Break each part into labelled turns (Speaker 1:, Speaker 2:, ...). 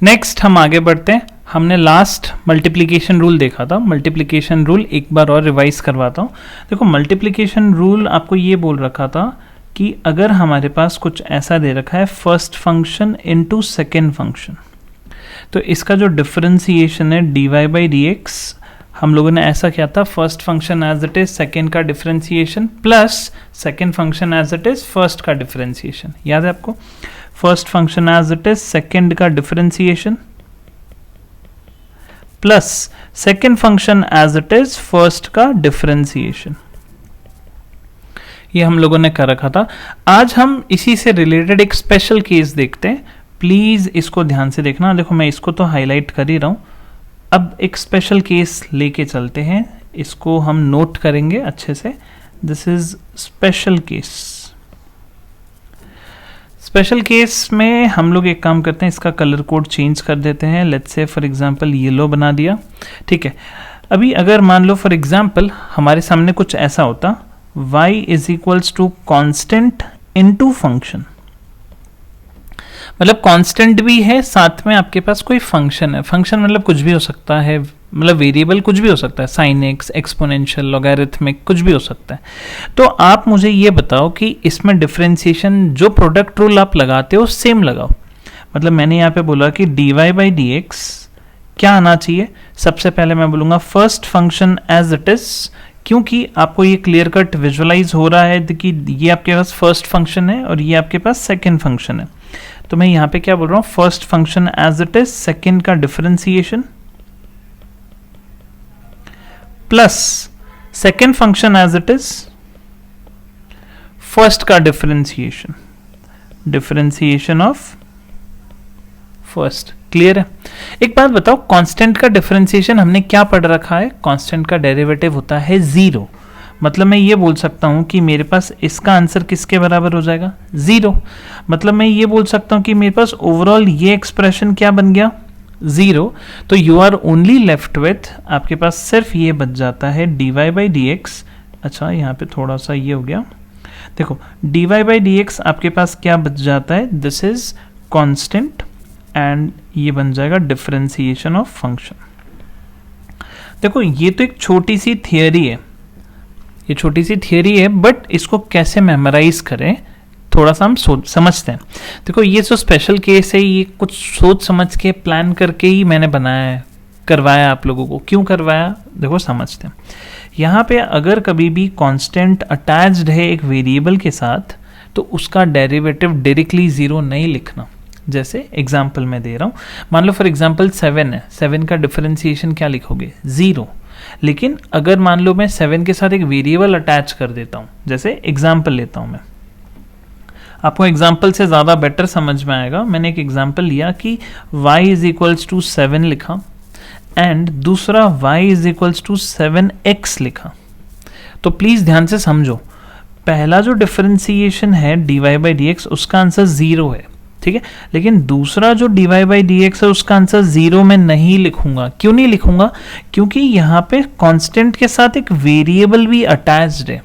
Speaker 1: Next हम आगे बढ़ते हैं। हमने लास्ट मल्टीप्लिकेशन रूल देखा था। मल्टीप्लिकेशन रूल एक बार और रिवाइज करवाता हूँ। देखो, मल्टीप्लिकेशन रूल आपको ये बोल रखा था कि अगर हमारे पास कुछ ऐसा दे रखा है first function into second function, तो इसका जो डिफरेंशिएशन है dy बाई डी एक्स, हम लोगों ने ऐसा किया था first function as it is second का differentiation plus second function as it is first का डिफरेंशिएशन। याद है आपको? First function as it is second का differentiation plus second function as it is first का डिफरेंशिएशन। ये हम लोगों ने कर रखा था। आज हम इसी से रिलेटेड एक स्पेशल केस देखते हैं। प्लीज इसको ध्यान से देखना। देखो, मैं इसको तो हाईलाइट कर ही रहा हूं। अब एक स्पेशल केस लेके चलते हैं, इसको हम नोट करेंगे अच्छे से। This is special case. Special case में हम लोग एक काम करते हैं, इसका कलर कोड चेंज कर देते हैं। Let's say for example yellow बना दिया, ठीक है। अभी अगर मान लो फॉर एग्जांपल हमारे सामने कुछ ऐसा होता, y is equals to constant into function, मतलब कांस्टेंट भी है साथ में आपके पास कोई फंक्शन है। फंक्शन मतलब कुछ भी हो सकता है, मतलब वेरिएबल कुछ भी हो सकता है, साइन एक्स, एक्सपोनेंशियल, लॉगरिथमिक, कुछ भी हो सकता है। तो आप मुझे ये बताओ कि इसमें डिफरेंशिएशन जो प्रोडक्ट रूल आप लगाते हो सेम लगाओ। मतलब मैंने यहाँ पे बोला कि dy बाई डी एक्स क्या आना चाहिए। सबसे पहले मैं बोलूँगा first function as it is, क्योंकि आपको ये क्लियर कट विजुअलाइज हो रहा है कि ये आपके पास फर्स्ट फंक्शन है और ये आपके पास सेकेंड फंक्शन है। तो मैं यहां पे क्या बोल रहा हूं, first function as it is second का differentiation plus second function as it is first का differentiation, differentiation of first. Clear है? एक बात बताओ, कांस्टेंट का डिफरेंशिएशन हमने क्या पढ़ रखा है? कांस्टेंट का डेरिवेटिव होता है जीरो। मतलब मैं ये बोल सकता हूं कि मेरे पास इसका आंसर किसके बराबर हो जाएगा? जीरो। मतलब मैं ये बोल सकता हूं कि मेरे पास ओवरऑल ये एक्सप्रेशन क्या बन गया? जीरो। तो you are only left with, आपके पास सिर्फ ये बच जाता है dy बाई डी एक्स। अच्छा, यहाँ पे थोड़ा सा ये हो गया। देखो, dy बाई डी एक्स आपके पास क्या बच जाता है? दिस इज कॉन्स्टेंट एंड ये बन जाएगा डिफरेंशिएशन ऑफ फंक्शन। देखो, ये तो एक छोटी सी थियरी है, ये छोटी सी थियरी है, बट इसको कैसे मेमोराइज करें थोड़ा सा हम समझते हैं। देखो, ये जो स्पेशल केस है ये कुछ सोच समझ के प्लान करके ही मैंने बनाया है, करवाया आप लोगों को। क्यों करवाया? देखो समझते हैं। यहाँ पे अगर कभी भी कांस्टेंट अटैच्ड है एक वेरिएबल के साथ, तो उसका डेरिवेटिव डायरेक्टली जीरो नहीं लिखना। जैसे एग्जाम्पल मैं दे रहा हूँ, मान लो फॉर एग्जाम्पल 7 है, 7 का डिफरेंशिएशन क्या लिखोगे? जीरो। लेकिन अगर मान लो मैं 7 के साथ एक वेरिएबल अटैच कर देता हूं, जैसे एग्जाम्पल लेता हूं मैं, आपको एग्जाम्पल से ज्यादा बेटर समझ में आएगा। मैंने एक एग्जाम्पल लिया कि y इज इक्वल्स टू 7 लिखा एंड दूसरा y is equals to 7x लिखा। तो प्लीज ध्यान से समझो, पहला जो डिफरेंशिएशन है dy बाई डी एक्स, उसका आंसर जीरो है, ठीक है। लेकिन दूसरा जो dy बाई डी एक्स है उसका आंसर जीरो में नहीं लिखूंगा। क्यों नहीं लिखूंगा? क्योंकि यहाँ पे कांस्टेंट के साथ एक वेरिएबल भी अटैच्ड है,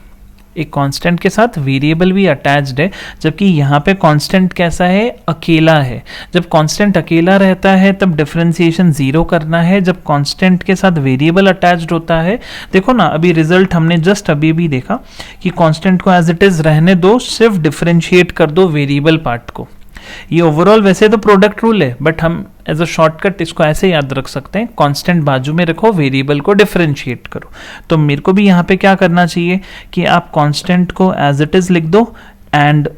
Speaker 1: एक कांस्टेंट के साथ वेरिएबल भी अटैच्ड है, जबकि यहाँ पे कांस्टेंट कैसा है? अकेला है। जब कांस्टेंट अकेला रहता है तब डिफरेंशिएशन जीरो करना है, जब कांस्टेंट के साथ वेरिएबल अटैच्ड होता है, देखो ना अभी रिजल्ट हमने जस्ट अभी भी देखा कि कांस्टेंट को एज इट इज रहने दो, सिर्फ डिफरेंशिएट कर दो वेरिएबल पार्ट को। ये ओवरऑल वैसे तो प्रोडक्ट रूल है, बट हम एज अ शॉर्टकट इसको ऐसे याद रख सकते हैं, कांस्टेंट बाजू में रखो, वेरिएबल को डिफरेंशिएट करो। तो मेरे को भी यहाँ पे क्या करना चाहिए कि आप कांस्टेंट को एज इट इज लिख दो एंड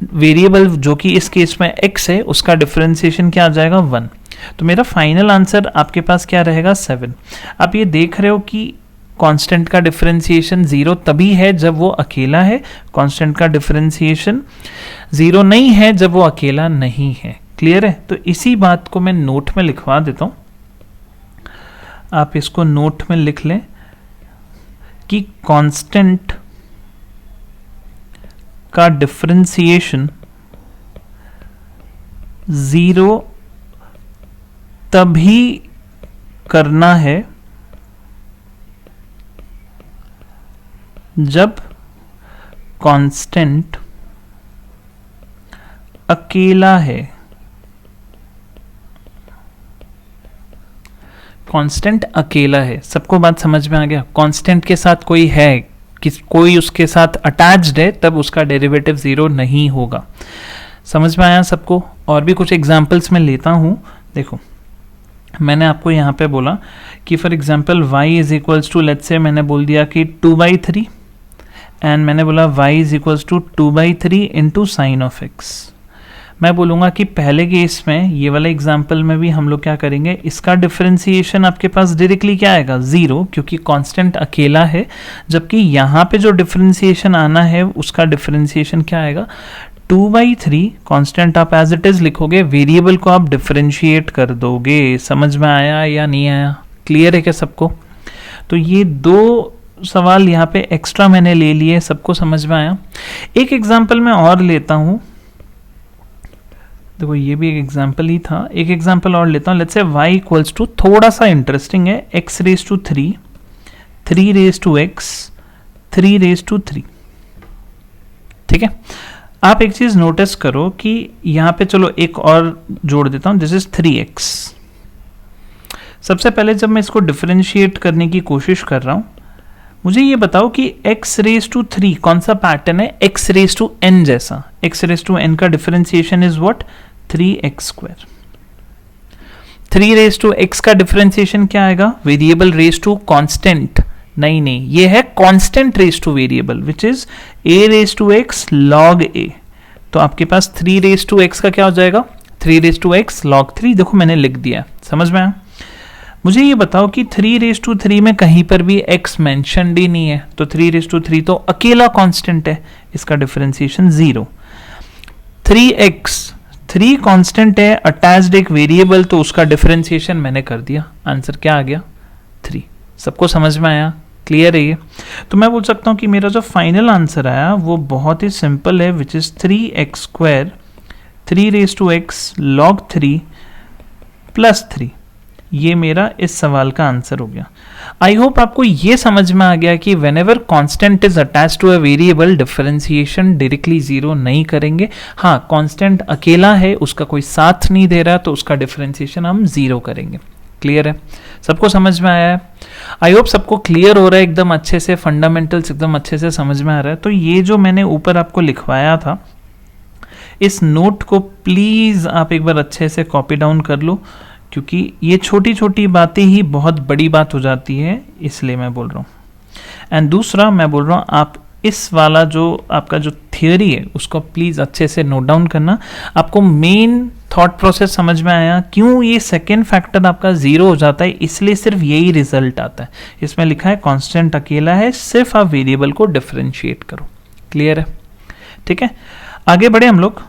Speaker 1: वेरिएबल जो कि इस केस में x है उसका डिफरेंशिएशन क्या आ जाएगा? 1। तो मेरा फाइनल आंसर आपके पास क्या रहेगा? 7। आप ये देख रहे हो कि कांस्टेंट का डिफरेंशिएशन जीरो तभी है जब वो अकेला है, कांस्टेंट का डिफरेंशिएशन जीरो नहीं है जब वो अकेला नहीं है। क्लियर है? तो इसी बात को मैं नोट में लिखवा देता हूं, आप इसको नोट में लिख लें कि कांस्टेंट का डिफरेंशिएशन जीरो तभी करना है जब कांस्टेंट अकेला है। कांस्टेंट अकेला है, सबको बात समझ में आ गया। कांस्टेंट के साथ कोई है, कोई उसके साथ अटैच्ड है, तब उसका डेरिवेटिव जीरो नहीं होगा। समझ में आया सबको? और भी कुछ एग्जांपल्स मैं लेता हूँ। देखो मैंने आपको यहाँ पे बोला कि for example y is equals to, let's say मैंने बोल दिया कि 2/3 एंड मैंने बोला y is equals to 2/3 into sine of x। मैं बोलूँगा कि पहले केस में, ये वाला एग्जाम्पल में भी हम लोग क्या करेंगे, इसका डिफरेंशिएशन आपके पास डायरेक्टली क्या आएगा, 0, क्योंकि कांस्टेंट अकेला है। जबकि यहाँ पे जो डिफरेंशिएशन आना है उसका डिफरेंशिएशन क्या आएगा, 2/3। कांस्टेंट आप एज इट इज लिखोगे, वेरिएबल को आप डिफरेंशिएट कर दोगे। समझ में आया या नहीं आया? क्लियर है क्या सबको? तो ये दो सवाल यहाँ पे एक्स्ट्रा मैंने ले लिए, सबको समझ में आया? एक एग्जाम्पल मैं और लेता हूँ। देखो ये भी एक एग्जाम्पल ही था, एक एग्जाम्पल और लेता हूँ। Let's say y equals to, थोड़ा सा इंटरेस्टिंग है, x raise to 3, 3 raise to x, 3 raise to 3। ठीक है, आप एक चीज नोटिस करो कि यहाँ पे, चलो एक और जोड़ देता हूँ, दिस इज 3x। सबसे पहले जब मैं इसको डिफरेंशिएट करने की कोशिश कर रहा हूँ, मुझे ये बताओ कि x रेज टू 3 कौन सा पैटर्न है, x रेज टू n जैसा। x रेज टू n का differentiation is what, 3x²। 3 raise to x का डिफरेंशिएशन क्या आएगा, वेरिएबल रेज टू कांस्टेंट। नहीं, ये है constant raise to variable, which is a raise to x log a। तो आपके पास 3 रेज टू x का क्या हो जाएगा, 3 रेज टू x log 3। देखो मैंने लिख दिया, समझ में आया? मुझे ये बताओ कि 3 रेज टू 3 में कहीं पर भी x मेंशन्ड ही नहीं है, तो 3 रेज टू 3 तो अकेला कांस्टेंट है, इसका डिफरेंशिएशन 0। 3x, 3 कांस्टेंट है, अटैच्ड एक वेरिएबल, तो उसका डिफरेंशिएशन मैंने कर दिया। आंसर क्या आ गया, 3। सबको समझ में आया? क्लियर है ये? तो मैं बोल सकता हूँ कि मेरा जो फाइनल आंसर आया वो बहुत ही सिंपल है, which is 3x², 3 raise to x log 3 plus 3। ये मेरा इस सवाल का आंसर हो गया। आई होप आपको ये समझ में आ गया कि whenever constant is attached to a variable, differentiation directly 0 नहीं करेंगे। हाँ, कांस्टेंट अकेला है, उसका कोई साथ नहीं दे रहा, तो उसका डिफरेंशिएशन हम 0 करेंगे। क्लियर है? सबको समझ में आया है? आई होप सबको क्लियर हो रहा है एकदम अच्छे से, फंडामेंटल्स एकदम अच्छे से समझ में आ रहा है। तो ये जो मैंने ऊपर आपको लिखवाया था, इस नोट को प्लीज आप एक बार अच्छे से कॉपी डाउन कर लो, क्योंकि ये छोटी छोटी बातें ही बहुत बड़ी बात हो जाती है, इसलिए मैं बोल रहा हूँ। एंड दूसरा मैं बोल रहा हूँ, आप इस वाला जो आपका जो थियोरी है उसको प्लीज अच्छे से नोट डाउन करना। आपको मेन थॉट प्रोसेस समझ में आया, क्यों ये सेकेंड फैक्टर आपका 0 हो जाता है, इसलिए सिर्फ यही रिजल्ट आता है। इसमें लिखा है कांस्टेंट अकेला है, सिर्फ आप वेरिएबल को डिफरेंशिएट करो। क्लियर है? ठीक है, आगे बढ़े हम लोग।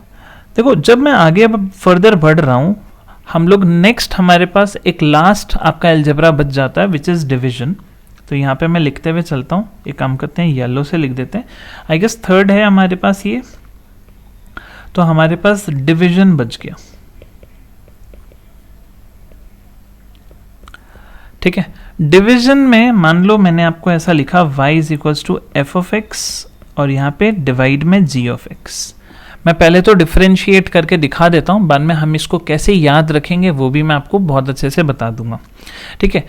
Speaker 1: देखो जब मैं आगे अब फर्दर बढ़ रहा हूँ, हम लोग नेक्स्ट, हमारे पास एक लास्ट आपका अलजेब्रा बच जाता है, विच इज डिवीजन। तो यहाँ पे मैं लिखते हुए चलता हूँ, एक काम करते हैं, येलो से लिख देते हैं। आई गेस थर्ड है हमारे पास ये, तो हमारे पास डिवीजन बच गया। ठीक है, डिवीजन में मान लो मैंने आपको ऐसा लिखा, y is equals to f(x) और यहाँ पे डिवाइड में g(x). मैं पहले तो डिफरेंशिएट करके दिखा देता हूँ, बाद में हम इसको कैसे याद रखेंगे वो भी मैं आपको बहुत अच्छे से बता दूंगा। ठीक है,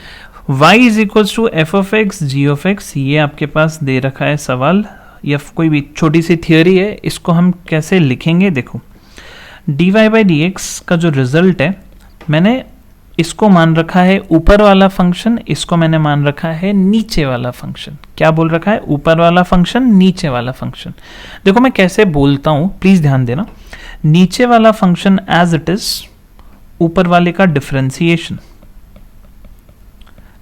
Speaker 1: y is equals to f(x) g(x), ये आपके पास दे रखा है सवाल, या कोई भी छोटी सी थियोरी है, इसको हम कैसे लिखेंगे। देखो dy बाई dx का जो रिजल्ट है, मैंने इसको मान रखा है ऊपर वाला फंक्शन, इसको मैंने मान रखा है नीचे वाला फंक्शन। क्या बोल रखा है, ऊपर वाला फंक्शन, नीचे वाला फंक्शन। देखो मैं कैसे बोलता हूं, प्लीज ध्यान देना। नीचे वाला फंक्शन एज इट इज, ऊपर वाले का डिफरेंशिएशन।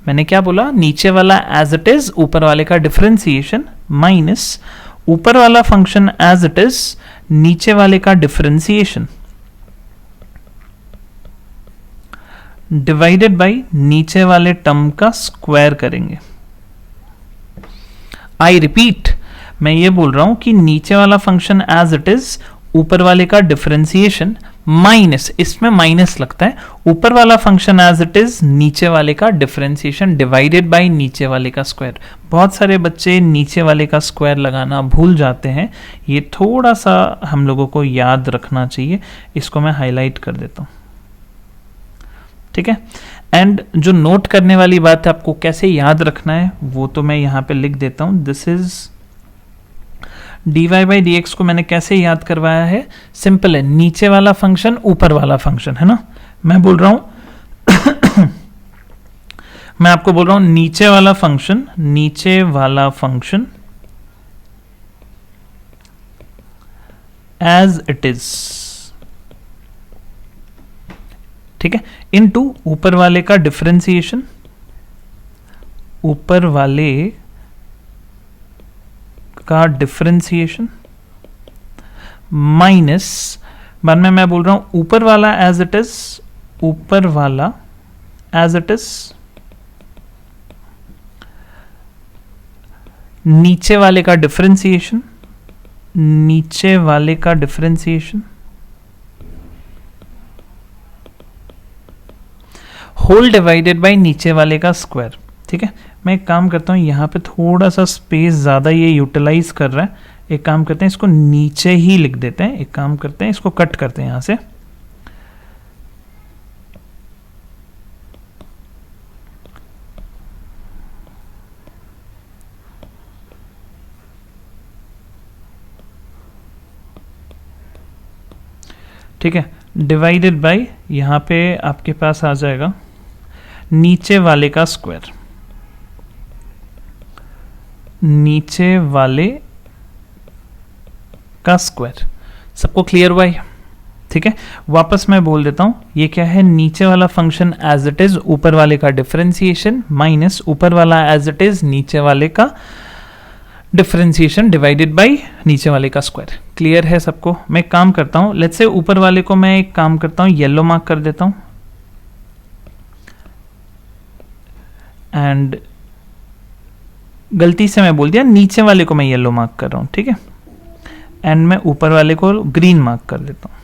Speaker 1: मैंने क्या बोला, नीचे वाला एज इट इज, ऊपर वाले का डिफरेंशिएशन, माइनस ऊपर वाला फंक्शन एज इट इज, नीचे वाले का डिफरेंशिएशन, डिवाइडेड बाई नीचे वाले टर्म का स्क्वायर करेंगे। आई रिपीट, मैं ये बोल रहा हूं कि नीचे वाला फंक्शन एज इट इज, ऊपर वाले का डिफरेंशिएशन, माइनस, इसमें माइनस लगता है, ऊपर वाला फंक्शन एज इट इज, नीचे वाले का डिफरेंशिएशन डिवाइडेड बाय नीचे वाले का स्क्वायर। बहुत सारे बच्चे नीचे वाले का स्क्वायर लगाना भूल जाते हैं, ये थोड़ा सा हम लोगों को याद रखना चाहिए। इसको मैं हाईलाइट कर देता हूं। ठीक है। एंड जो नोट करने वाली बात है, आपको कैसे याद रखना है वो तो मैं यहाँ पे लिख देता हूँ। This is dy by D x को मैंने कैसे याद करवाया है, सिंपल है, नीचे वाला फंक्शन ऊपर वाला फंक्शन है ना। मैं बोल रहा हूं मैं आपको बोल रहा हूं नीचे वाला फंक्शन एज इट इज, ठीक है, इनटू ऊपर वाले का डिफरेंशिएशन, ऊपर वाले का डिफरेंशिएशन माइनस, बाद में मैं बोल रहा हूं ऊपर वाला एज इट इज, ऊपर वाला एज इट इज, नीचे वाले का डिफरेंशिएशन, नीचे वाले का डिफरेंशिएशन, होल डिवाइडेड बाय नीचे वाले का स्क्वायर। ठीक है, मैं एक काम करता हूँ, यहाँ पे थोड़ा सा स्पेस ज़्यादा ये यूटिलाइज कर रहा है, एक काम करते हैं इसको नीचे ही लिख देते हैं, एक काम करते हैं इसको कट करते हैं यहाँ से, ठीक है, डिवाइडेड बाय यहाँ पे आपके पास आ जाएगा नीचे वाले का स्क्वायर, नीचे वाले का स्क्वायर। सबको क्लियर हुआ है? ठीक है, वापस मैं बोल देता हूं, ये क्या है, नीचे वाला फंक्शन एज इट इज, ऊपर वाले का डिफरेंशिएशन माइनस ऊपर वाला एज इट इज, नीचे वाले का डिफरेंशिएशन डिवाइडेड बाय नीचे वाले का स्क्वायर। क्लियर है सबको? मैं एक काम करता हूं, लेट्स से ऊपर वाले को मैं एक काम करता हूं येलो मार्क कर देता हूं, एंड गलती से मैं बोल दिया नीचे वाले को मैं येलो मार्क कर रहा हूं, ठीक है, एंड मैं ऊपर वाले को ग्रीन मार्क कर देता हूं।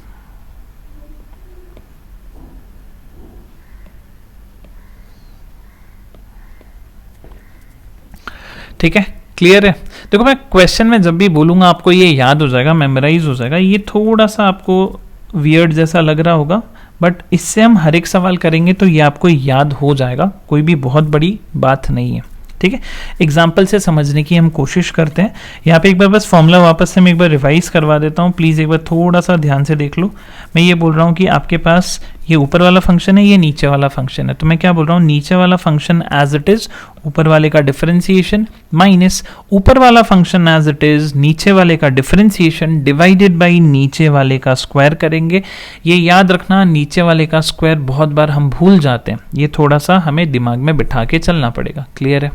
Speaker 1: ठीक है, क्लियर है? देखो मैं क्वेश्चन में जब भी बोलूंगा आपको ये याद हो जाएगा, मेमोराइज हो जाएगा। ये थोड़ा सा आपको वियर्ड जैसा लग रहा होगा, बट इससे हम हर एक सवाल करेंगे तो ये आपको याद हो जाएगा, कोई भी बहुत बड़ी बात नहीं है। ठीक है, एग्जाम्पल से समझने की हम कोशिश करते हैं। यहाँ पे एक बार बस फॉर्मूला वापस से मैं एक बार रिवाइज करवा देता हूँ, प्लीज़ एक बार थोड़ा सा ध्यान से देख लो। मैं ये बोल रहा हूँ कि आपके पास ये ऊपर वाला फंक्शन है, ये नीचे वाला फंक्शन है, तो मैं क्या बोल रहा हूँ, नीचे वाला फंक्शन एज इट इज, ऊपर वाले का डिफरेंशिएशन माइनस ऊपर वाला फंक्शन एज इट इज, नीचे वाले का डिफरेंशिएशन डिवाइडेड बाई नीचे वाले का स्क्वायर करेंगे। ये याद रखना, नीचे वाले का स्क्वायर बहुत बार हम भूल जाते हैं, ये थोड़ा सा हमें दिमाग में बिठा के चलना पड़ेगा। क्लियर है?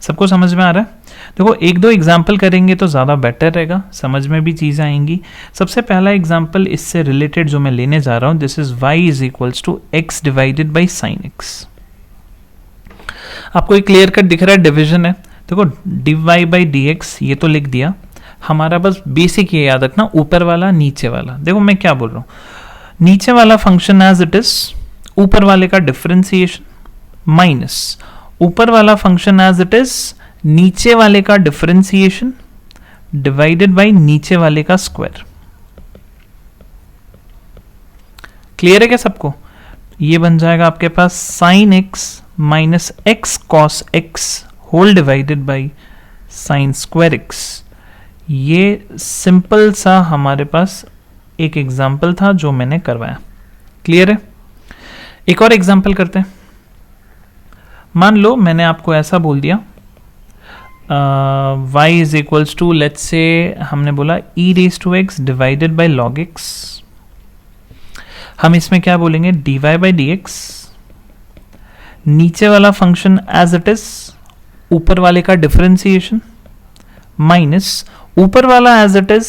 Speaker 1: सबको समझ में आ रहा है? देखो एक दो एग्जाम्पल करेंगे तो ज़्यादा बेटर रहेगा, समझ में भी चीज़ें आएंगी। सबसे पहला एग्जाम्पल इससे रिलेटेड जो मैं लेने जा रहा हूँ, this is y is equals to X divided by sine X. आपको एक क्लियर कट दिख रहा है, डिविजन है। देखो dy बाई डी एक्स ये तो लिख दिया, हमारा बस बेसिक ये याद रखना, ऊपर वाला नीचे वाला। देखो मैं क्या बोल रहा हूँ, नीचे वाला फंक्शन एज इट इज, ऊपर वाले का डिफरेंशिएशन माइनस ऊपर वाला फंक्शन एज इट इज, नीचे वाले का डिफरेंशिएशन डिवाइडेड बाय नीचे वाले का स्क्वायर। क्लियर है क्या सबको? ये बन जाएगा आपके पास sine x minus x cos x whole divided by sine square x. ये सिंपल सा हमारे पास एक एग्जाम्पल था जो मैंने करवाया। क्लियर है? एक और एग्जाम्पल करते हैं। मान लो मैंने आपको ऐसा बोल दिया, y is equals to, let's say हमने बोला e raise to X divided by log X. हम इसमें क्या बोलेंगे, dy बाई डी एक्स, नीचे वाला फंक्शन एज इट इज, ऊपर वाले का डिफरेंशिएशन माइनस ऊपर वाला एज इट इज,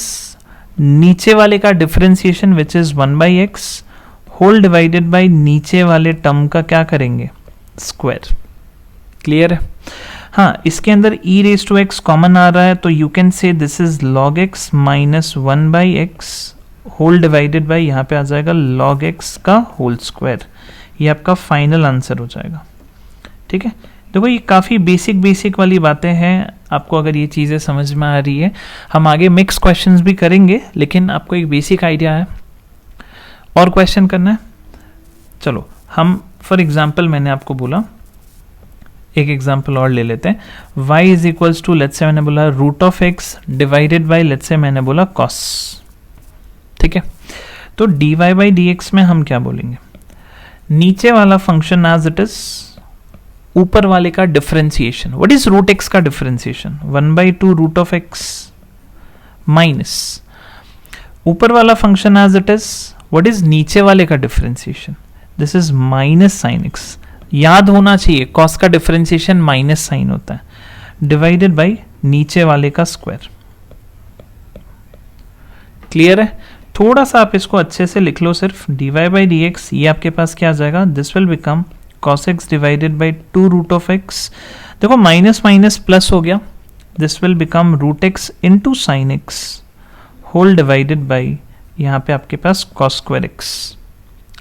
Speaker 1: नीचे वाले का differentiation which is 1 by x whole divided by नीचे वाले टर्म का क्या करेंगे, स्क्वायर। क्लियर है? हाँ, इसके अंदर e raise to x common आ रहा है, तो you can say this is log x minus 1 by x whole divided by, यहाँ पे आ जाएगा log x का होल स्क्वायर। ये आपका फाइनल आंसर हो जाएगा। ठीक है, देखो ये काफ़ी बेसिक वाली बातें हैं। आपको अगर ये चीज़ें समझ में आ रही है, हम आगे मिक्स क्वेश्चंस भी करेंगे, लेकिन आपको एक बेसिक आइडिया है। और क्वेश्चन करना है? चलो हम फॉर एग्जाम्पल मैंने आपको बोला, एक एग्जाम्पल और ले लेते हैं, y is equals to, let's say मैंने बोला root of x divided by, let's say मैंने बोला cos, ठीक है। तो dy बाई dx में हम क्या बोलेंगे, नीचे वाला फंक्शन एज इट इज, ऊपर वाले का differentiation. What is root x का differentiation, 1/2 root of x minus ऊपर वाला function as it is, what is नीचे वाले का differentiation, this is minus sine x। याद होना चाहिए कॉस का डिफरेंशिएशन माइनस साइन होता है, डिवाइडेड बाई नीचे वाले का स्क्वायर। क्लियर है? थोड़ा सा आप इसको अच्छे से लिख लो, सिर्फ dy बाई डी एक्स, ये आपके पास क्या आ जाएगा, this will become cos x divided by 2 root of x। देखो माइनस माइनस प्लस हो गया, this will become root x into sine x whole divided by यहाँ पे आपके पास cos square x।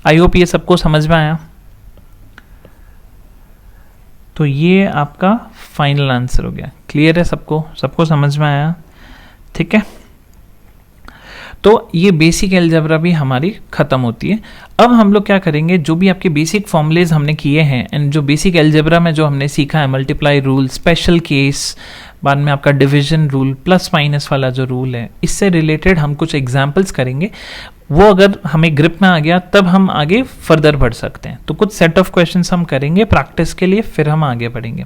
Speaker 1: I hope ये सबको समझ में आया। तो ये आपका फाइनल आंसर हो गया। क्लियर है सबको, सबको समझ में आया? ठीक है, तो ये बेसिक अलजेब्रा भी हमारी खत्म होती है। अब हम लोग क्या करेंगे, जो भी आपके बेसिक फॉर्मूलेज हमने किए हैं एंड जो बेसिक अलजेब्रा में जो हमने सीखा है, मल्टीप्लाई रूल, स्पेशल केस, बाद में आपका डिवीजन रूल, प्लस माइनस वाला जो रूल है, इससे रिलेटेड हम कुछ एग्जाम्पल्स करेंगे। वो अगर हमें ग्रिप में आ गया तब हम आगे फर्दर बढ़ सकते हैं। तो कुछ सेट ऑफ क्वेश्चंस हम करेंगे प्रैक्टिस के लिए, फिर हम आगे बढ़ेंगे।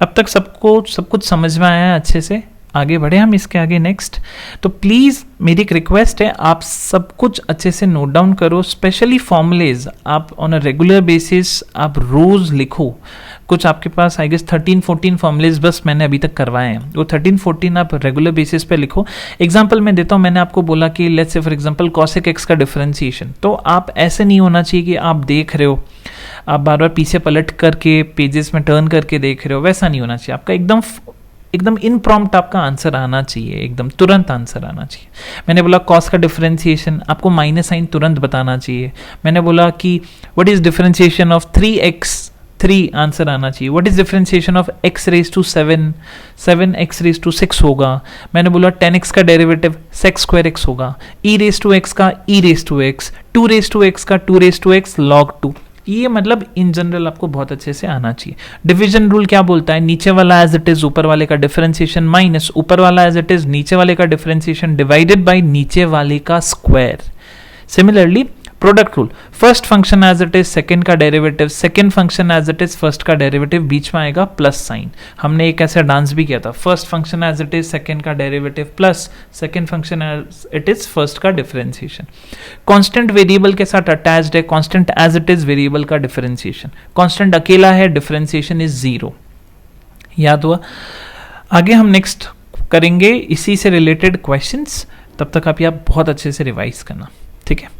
Speaker 1: अब तक सबको सब कुछ समझ में आया है अच्छे से? आगे बढ़े हम इसके आगे नेक्स्ट। तो प्लीज़ मेरी एक रिक्वेस्ट है, आप सब कुछ अच्छे से नोट डाउन करो, स्पेशली फॉर्मुलेज आप ऑन अ रेगुलर बेसिस आप रोज़ लिखो। कुछ आपके पास आई गेस 13-14 फॉर्मुलेज बस मैंने अभी तक करवाए हैं, वो 13-14 आप रेगुलर बेसिस पे लिखो। एग्जाम्पल मैं देता हूँ, मैंने आपको बोला कि let's say for example cosec x का डिफरेंशिएशन, तो आप ऐसे नहीं होना चाहिए कि आप देख रहे हो, आप बार बार पीछे पलट करके पेजेस में टर्न करके देख रहे हो, वैसा नहीं होना चाहिए। आपका एकदम इनप्रॉम्प्ट आपका आंसर आना चाहिए, एकदम तुरंत आंसर आना चाहिए। मैंने बोला कॉस का डिफरेंशिएशन, आपको माइनस साइन तुरंत बताना चाहिए। मैंने बोला कि what is differentiation of 3x, 3 answer आना चाहिए। What is differentiation of x raise to 7, 7x raise to 6 होगा। मैंने बोला 10x का डेरिवेटिव sec स्क्वायर x होगा, e रेज टू x का e raise to x, 2 raise to x का 2 raise to x log 2। ये मतलब इन जनरल आपको बहुत अच्छे से आना चाहिए। डिवीजन रूल क्या बोलता है, नीचे वाला एज इट इज ऊपर वाले का डिफरेंशिएशन माइनस ऊपर वाला एज इट इज नीचे वाले का डिफरेंशिएशन डिवाइडेड बाय नीचे वाले का square. Similarly product rule, first function as it is second का derivative, second function as it is first का डेरिवेटिव, बीच में आएगा प्लस साइन। हमने एक ऐसा डांस भी किया था, first function as it is second का derivative plus second function as it is first का डिफरेंशिएशन। कांस्टेंट वेरिएबल के साथ अटैच्ड है constant as it is variable का डिफरेंशिएशन, कांस्टेंट अकेला है डिफरेंशिएशन इज 0। याद हुआ? आगे हम नेक्स्ट करेंगे इसी से रिलेटेड क्वेश्चंस, तब तक आप बहुत अच्छे से रिवाइज करना। ठीक है।